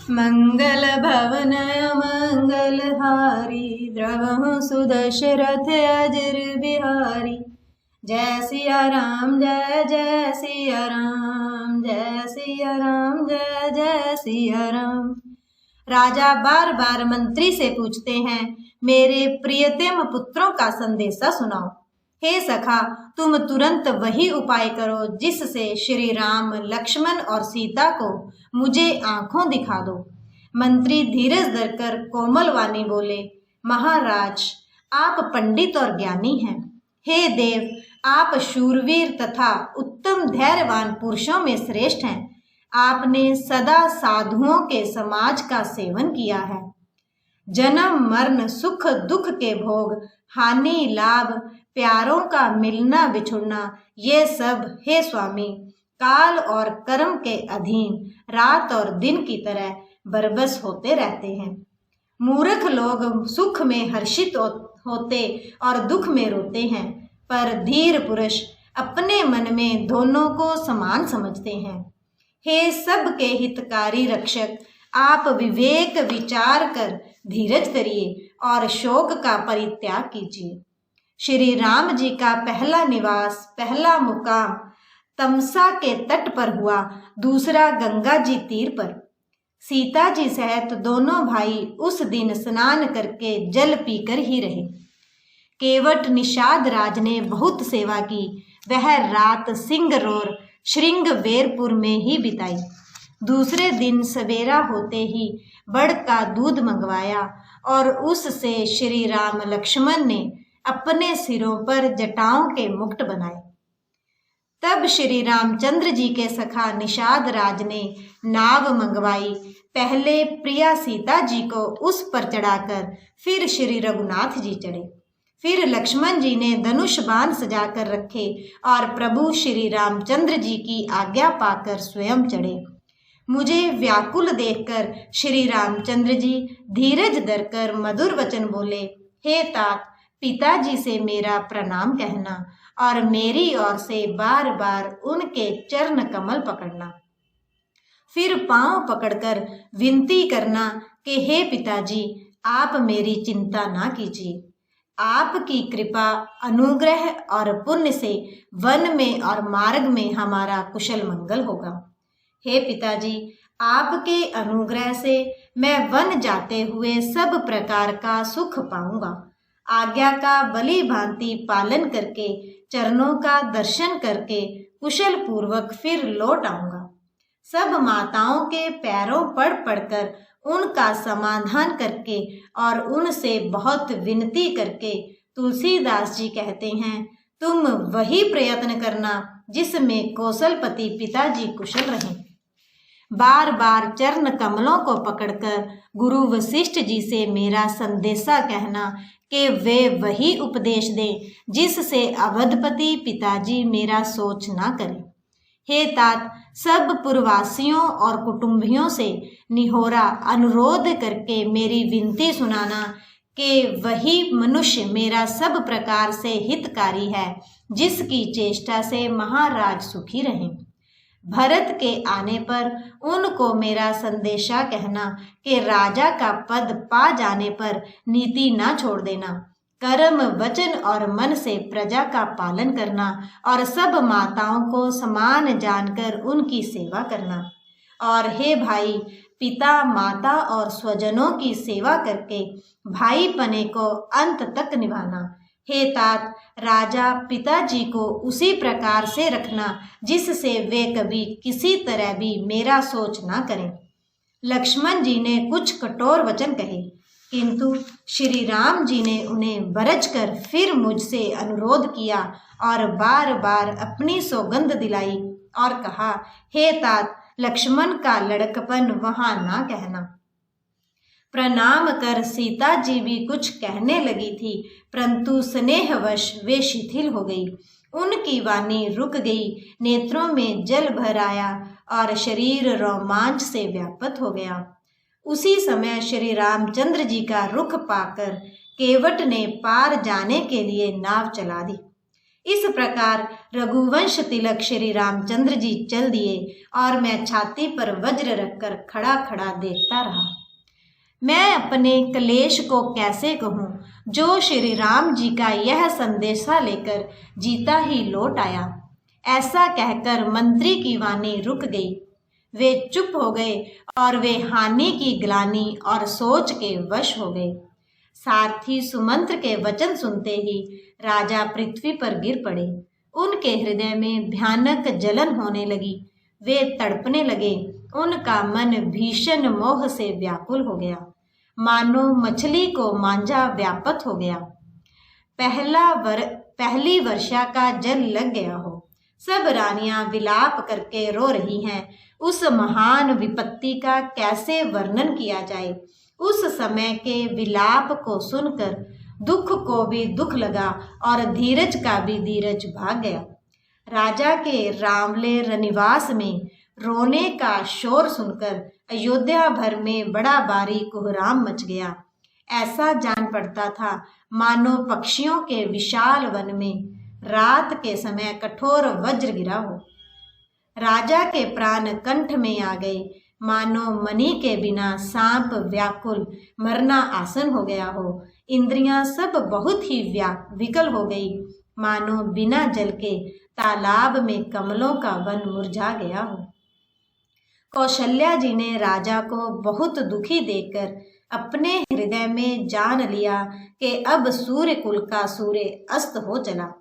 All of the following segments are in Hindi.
मंगल भवन मंगलहारी, द्रवहु सुदशरथ अजर बिहारी। जय सिया राम जय जय सिया राम, जय सिया राम जय जय सिया राम। राजा बार बार मंत्री से पूछते हैं, मेरे प्रियतम पुत्रों का संदेशा सुनाओ। हे सखा, तुम तुरंत वही उपाय करो जिससे श्री राम, लक्ष्मण और सीता को मुझे आंखों दिखा दो। मंत्री धीरज धरकर कोमल वाणी बोले, महाराज, आप पंडित और ज्ञानी हैं। हे देव, आप शूरवीर तथा उत्तम धैर्यवान पुरुषों में श्रेष्ठ हैं। आपने सदा साधुओं के समाज का सेवन किया है। जन्म मरण सुख दुख के भोग, हानि लाभ, प्यारों का मिलना बिछुड़ना, ये सब हे स्वामी काल और कर्म के अधीन रात और दिन की तरह बरबस होते रहते हैं। मूर्ख लोग सुख में हर्षित होते और दुख में रोते हैं, पर धीर पुरुष अपने मन में दोनों को समान समझते हैं। हे सबके हितकारी रक्षक, आप विवेक विचार कर धीरज करिए और शोक का परित्याग कीजिए। श्री राम जी का पहला निवास, पहला मुकाम तमसा के तट पर हुआ, दूसरा गंगा जी तीर पर। सीता जी सहित दोनों भाई उस दिन स्नान करके जल पीकर ही रहे। केवट निषाद राज ने बहुत सेवा की। वह रात सिंगरौर श्रृंगवेरपुर में ही बिताई। दूसरे दिन सवेरा होते ही बड़ का दूध मंगवाया और उससे श्री राम लक्ष्मण ने अपने सिरों पर जटाओं के मुकुट बनाए। तब श्री रामचंद्र जी के सखा निषाद राज ने नाव मंगवाई। पहले प्रिया सीता जी को उस पर चढ़ाकर फिर श्री रघुनाथ जी चढ़े। फिर लक्ष्मण जी ने धनुष बाण सजाकर रखे और प्रभु श्री रामचंद्र जी की आज्ञा पाकर स्वयं चढ़े। मुझे व्याकुल देखकर श्री रामचंद्र जी धीरज धरकर मधुर वचन बोले, हे तात, पिताजी से मेरा प्रणाम कहना और मेरी ओर से बार बार उनके चरण कमल पकड़ना। फिर पांव पकड़कर विनती करना कि हे पिताजी, आप मेरी चिंता ना कीजिए। आपकी कृपा, अनुग्रह और पुण्य से वन में और मार्ग में हमारा कुशल मंगल होगा। हे पिताजी, आपके अनुग्रह से मैं वन जाते हुए सब प्रकार का सुख पाऊंगा। आज्ञा का भली भांति पालन करके, चरणों का दर्शन करके कुशल पूर्वक फिर लौट आऊंगा। सब माताओं के पैरों पड़ पड़कर उनका समाधान करके और उनसे बहुत विनती करके तुलसीदास जी कहते हैं, तुम वही प्रयत्न करना जिसमें कौशलपति पिताजी कुशल रहें। बार बार चरण कमलों को पकड़कर गुरु वशिष्ठ जी से मेरा संदेशा कहना कि वे वही उपदेश दें जिससे अवधपति पिताजी मेरा सोच ना करें। हे तात, सब पुरवासियों और कुटुंबियों से निहोरा अनुरोध करके मेरी विनती सुनाना कि वही मनुष्य मेरा सब प्रकार से हितकारी है जिसकी चेष्टा से महाराज सुखी रहें। भरत के आने पर उनको मेरा संदेशा कहना कि राजा का पद पा जाने पर नीति ना छोड़ देना, कर्म वचन और मन से प्रजा का पालन करना और सब माताओं को समान जानकर उनकी सेवा करना। और हे भाई, पिता माता और स्वजनों की सेवा करके भाई पने को अंत तक निभाना। हे तात, राजा पिताजी को उसी प्रकार से रखना जिससे वे कभी किसी तरह भी मेरा सोच ना करें। लक्ष्मण जी ने कुछ कठोर वचन कहे, किंतु श्री राम जी ने उन्हें बरज कर फिर मुझसे अनुरोध किया और बार बार अपनी सौगंध दिलाई और कहा, हे तात, लक्ष्मण का लड़कपन वहां ना कहना। प्रणाम कर सीता जी भी कुछ कहने लगी थी, परंतु स्नेहवश वे शिथिल हो गई। उनकी वाणी रुक गई, नेत्रों में जल भर आया और शरीर रोमांच से व्याप्त हो गया। उसी समय श्री रामचंद्र जी का रुख पाकर केवट ने पार जाने के लिए नाव चला दी। इस प्रकार रघुवंश तिलक श्री रामचंद्र जी चल दिए और मैं छाती पर वज्र रखकर खड़ा खड़ा देखता रहा। मैं अपने क्लेश को कैसे कहूँ, जो श्री राम जी का यह संदेशा लेकर जीता ही लौट आया। ऐसा कहकर मंत्री की वाणी रुक गई। वे चुप हो गए और वे हानि की ग्लानि और सोच के वश हो गए। सारथी सुमंत्र के वचन सुनते ही राजा पृथ्वी पर गिर पड़े। उनके हृदय में भयानक जलन होने लगी। वे तड़पने लगे। उनका मन भीषण मोह से व्याकुल हो गया, मानो मछली को मांझा व्यापत हो गया। पहली वर्षा का जल लग गया हो। सब रानियां विलाप करके रो रही हैं। उस महान विपत्ति का कैसे वर्णन किया जाए। उस समय के विलाप को सुनकर दुख को भी दुख लगा और धीरज का भी धीरज भाग गया। राजा के रामले रनिवास में रोने का शोर सुनकर अयोध्या भर में बड़ा भारी कोहराम मच गया। ऐसा जान पड़ता था मानो पक्षियों के विशाल वन में रात के समय कठोर वज्र गिरा हो। राजा के प्राण कंठ में आ गए, मानो मणि के बिना सांप व्याकुल मरना आसन हो गया हो। इंद्रियां सब बहुत ही विकल हो गई, मानो बिना जल के तालाब में कमलों का वन मुरझा गया हो। कौशल्या जी ने राजा को बहुत दुखी देखकर अपने हृदय में जान लिया कि अब सूर्य कुल का सूर्य अस्त हो चला।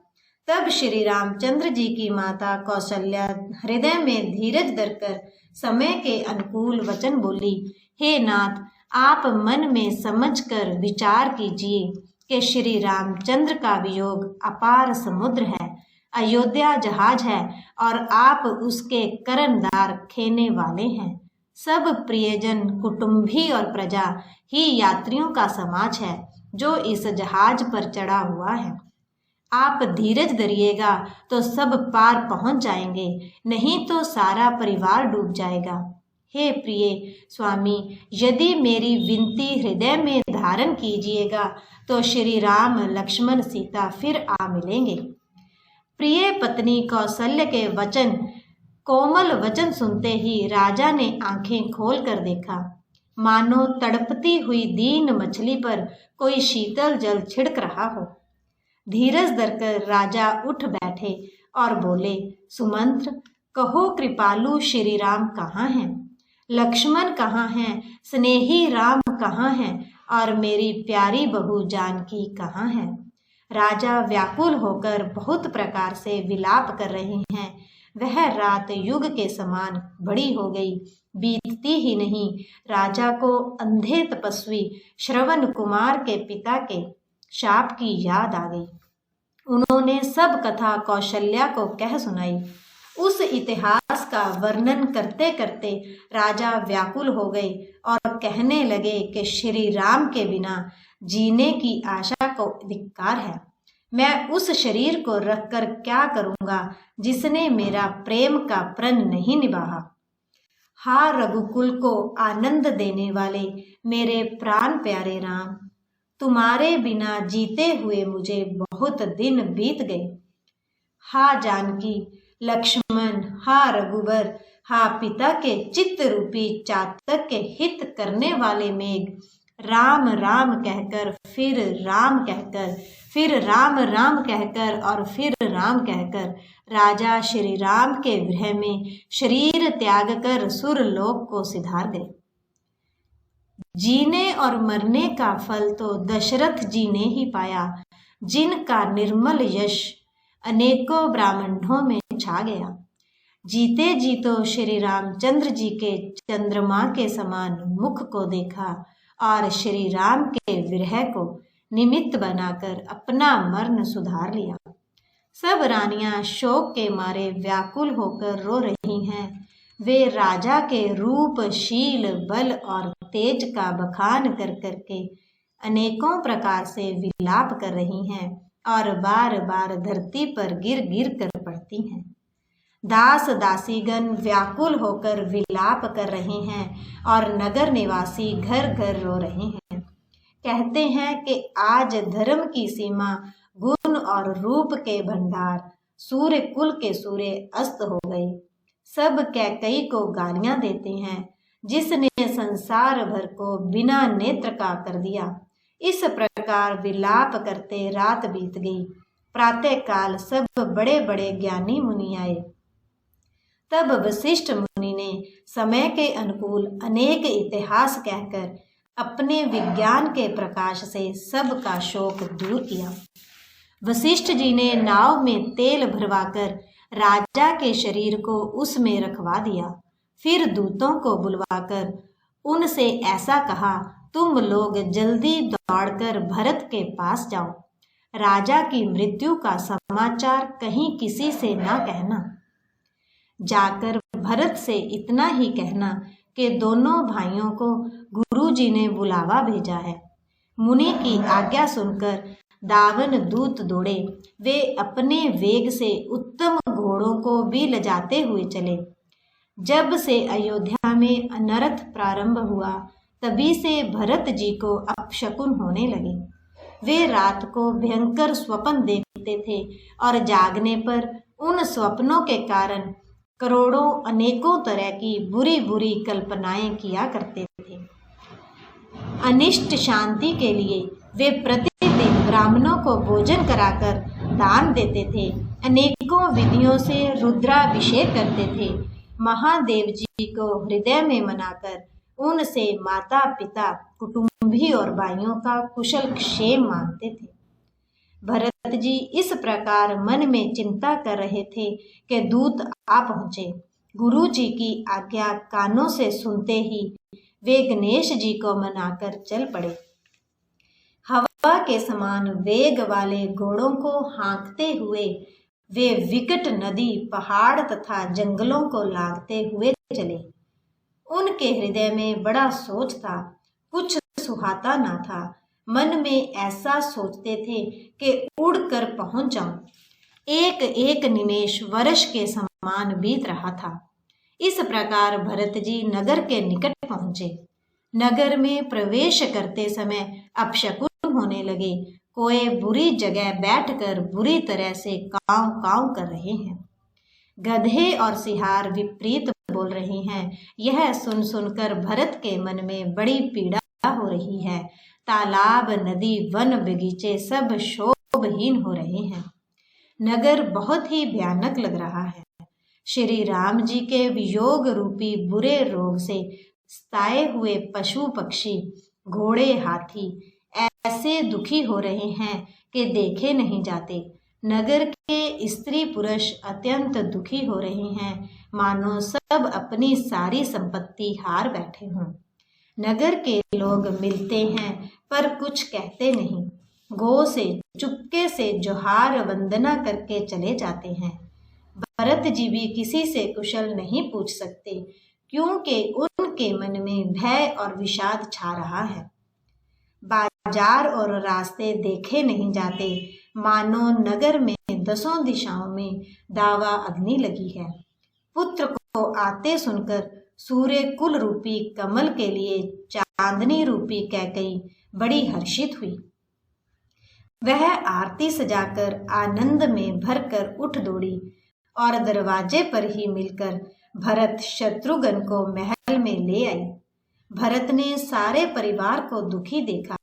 तब श्री रामचंद्र जी की माता कौशल्या हृदय में धीरज धरकर समय के अनुकूल वचन बोली, हे नाथ, आप मन में समझकर विचार कीजिए कि श्री रामचंद्र का वियोग अपार समुद्र है, अयोध्या जहाज है और आप उसके करनदार खेने वाले हैं। सब प्रियजन, कुटुंबी और प्रजा ही यात्रियों का समाज है जो इस जहाज पर चढ़ा हुआ है। आप धीरज धरिएगा तो सब पार पहुंच जाएंगे, नहीं तो सारा परिवार डूब जाएगा। हे प्रिय स्वामी, यदि मेरी विनती हृदय में धारण कीजिएगा तो श्री राम, लक्ष्मण, सीता फिर आ मिलेंगे। प्रिय पत्नी कौशल्य के वचन, कोमल वचन सुनते ही राजा ने आंखें खोल कर देखा, मानो तड़पती हुई दीन मछली पर कोई शीतल जल छिड़क रहा हो। धीरज धरकर राजा उठ बैठे और बोले, सुमंत्र, कहो कृपालु श्री राम कहाँ हैं? लक्ष्मण कहाँ हैं? स्नेही राम कहाँ हैं? और मेरी प्यारी बहू जानकी कहाँ है? राजा व्याकुल होकर बहुत प्रकार से विलाप कर रहे हैं। वह रात युग के समान बड़ी हो गई, बीतती ही नहीं। राजा को अंधे तपस्वी श्रवण कुमार के पिता के शाप की याद आ गई। उन्होंने सब कथा कौशल्या को कह सुनाई। उस इतिहास का वर्णन करते करते राजा व्याकुल हो गए और कहने लगे कि श्री राम के बिना जीने की आशा को धिक्कार है। मैं उस शरीर को रखकर क्या करूंगा जिसने मेरा प्रेम का प्रण नहीं निभाया। हा रघुकुल को आनंद देने वाले मेरे प्राण प्यारे राम, तुम्हारे बिना जीते हुए मुझे बहुत दिन बीत गए। हा जानकी, लक्ष्मण, हा रघुवर, हा पिता के चित्त रूपी चातक के हित करने वाले मेघ, राम राम कहकर फिर राम कहकर, फिर राम राम कहकर और फिर राम कहकर राजा श्री राम के विरह में शरीर त्याग कर सुरलोक को सिधार गए। जीने और मरने का फल तो दशरथ जी ने ही पाया, जिनका निर्मल यश अनेकों ब्राह्मणों में छा गया। जीते जी तो श्री रामचंद्र जी के चंद्रमा के समान मुख को देखा और श्री राम के विरह को निमित्त बनाकर अपना मरण सुधार लिया। सब रानियां शोक के मारे व्याकुल होकर रो रही हैं। वे राजा के रूप, शील, बल और तेज का बखान कर करके अनेकों प्रकार से विलाप कर रही हैं और बार बार धरती पर गिर गिर कर पड़ती हैं। दास दासीगण व्याकुल होकर विलाप कर रहे हैं और नगर निवासी घर घर रो रहे हैं। कहते हैं कि आज धर्म की सीमा गुण गुण और रूप के भंडार, सूर्य कुल के सूर्य अस्त हो गए। सब कैकई को गालियां देते हैं, जिसने संसार भर को बिना नेत्र का कर दिया। इस प्रकार विलाप करते रात बीत गई। प्रातः काल सब बड़े बड़े ज्ञानी मुनि आए। तब वशिष्ठ मुनि ने समय के अनुकूल अनेक इतिहास कहकर अपने विज्ञान के प्रकाश से सबका शोक दूर किया। वशिष्ठ जी ने नाव में तेल भरवाकर राजा के शरीर को उसमें रखवा दिया। फिर दूतों को बुलवाकर उनसे ऐसा कहा, तुम लोग जल्दी दौड़कर भरत के पास जाओ। राजा की मृत्यु का समाचार कहीं किसी से ना कहना। जाकर भरत से इतना ही कहना कि दोनों भाइयों को गुरुजी ने बुलावा भेजा है। मुनि की आज्ञा सुनकर दावन दूत दौड़े। वे अपने वेग से उत्तम घोड़ों को भी लजाते हुए चले। जब से अयोध्या में अनर्थ प्रारंभ हुआ, तभी से भरत जी को अपशकुन होने लगे। वे रात को भयंकर स्वप्न देखते थे और जागने पर उन स्वप्नों के कारण करोड़ों अनेकों तरह की बुरी बुरी कल्पनाएं किया करते थे। अनिष्ट शांति के लिए वे प्रतिदिन ब्राह्मणों को भोजन कराकर दान देते थे। अनेकों विधियों से रुद्राभिषेक करते थे। महादेव जी को हृदय में मनाकर उनसे माता पिता, कुटुंबी और भाइयों का कुशल क्षेम मांगते थे। भरत जी इस प्रकार मन में चिंता कर रहे थे कि दूत आ पहुंचे। गुरु जी की आज्ञा कानों से सुनते ही वे गणेश जी को मनाकर चल पड़े। हवा के समान वेग वाले घोड़ों को हाँकते हुए वे विकट नदी, पहाड़ तथा जंगलों को लागते हुए चले। उनके हृदय में बड़ा सोच था, कुछ सुहाता ना था। मन में ऐसा सोचते थे कि उड़कर पहुंच जाऊं। एक एक निमेष वर्ष के समान बीत रहा था। इस प्रकार भरत जी नगर के निकट पहुंचे। नगर में प्रवेश करते समय अपशकुन होने लगे। कोई बुरी जगह बैठकर बुरी तरह से कांव कांव कर रहे हैं। गधे और सिहार विपरीत बोल रहे हैं। यह सुन सुनकर भरत के मन में बड़ी पीड़ा हो रही है। तालाब, नदी, वन, बगीचे सब शोभहीन हो रहे हैं। नगर बहुत ही भयानक लग रहा है। श्री राम जी के वियोग रूपी बुरे रोग से सताए हुए पशु पक्षी, घोड़े, हाथी ऐसे दुखी हो रहे हैं कि देखे नहीं जाते। नगर के स्त्री पुरुष अत्यंत दुखी हो रहे हैं, मानो सब अपनी सारी संपत्ति हार बैठे हों। नगर के लोग मिलते हैं पर कुछ कहते नहीं। गो से चुपके से जोहार वंदना करके चले जाते हैं। भरत जी भी किसी से कुशल नहीं पूछ सकते, क्योंकि उनके मन में भय और विषाद छा रहा है। बाजार और रास्ते देखे नहीं जाते, मानो नगर में दसों दिशाओं में दावा अग्नि लगी है। पुत्र को आते सुनकर सूर्य कुल रूपी कमल के लिए चांदनी रूपी कैकई बड़ी हर्षित हुई। वह आरती सजाकर आनंद में भरकर उठ दौड़ी और दरवाजे पर ही मिलकर भरत शत्रुघ्न को महल में ले आई। भरत ने सारे परिवार को दुखी देखा,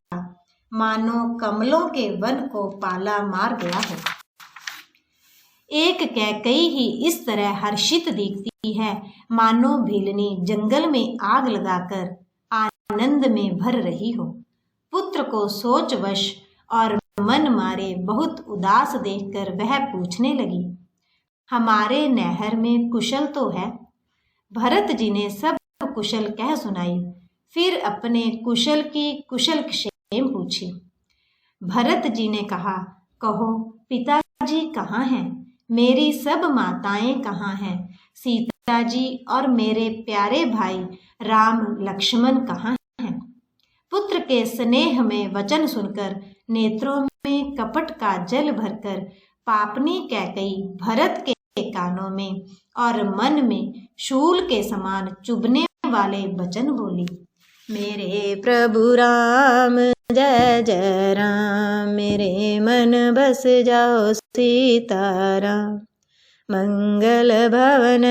मानो कमलों के वन को पाला मार गया हो। एक कैकई ही इस तरह हर्षित दिखती है, मानो भीलनी जंगल में आग लगाकर आनंद में भर रही हो। पुत्र को सोचवश और मन मारे बहुत उदास देखकर वह पूछने लगी, हमारे नहर में कुशल तो है? भरत जी ने सब कुशल कह सुनाई। फिर अपने कुशल की कुशल क्षेम पूछी। भरत जी ने कहा, कहो पिताजी कहाँ हैं? मेरी सब माताएं कहाँ हैं? सीता जी और मेरे प्यारे भाई राम लक्ष्मण कहाँ हैं? पुत्र के स्नेह में वचन सुनकर नेत्रों में कपट का जल भरकर पापनी कैकई भरत के कानों में और मन में शूल के समान चुभने वाले वचन बोली। मेरे प्रभु राम जय जय राम। मेरे मन बस जाओ सीताराम। मंगल भवन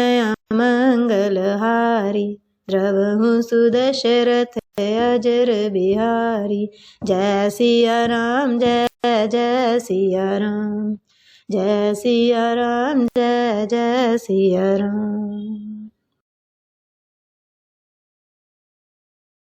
मंगलहारी, द्रवहु सुदशरथ अजर बिहारी। जय सिया राम जय जय सिया राम, जय सिया राम जय जय सिया राम।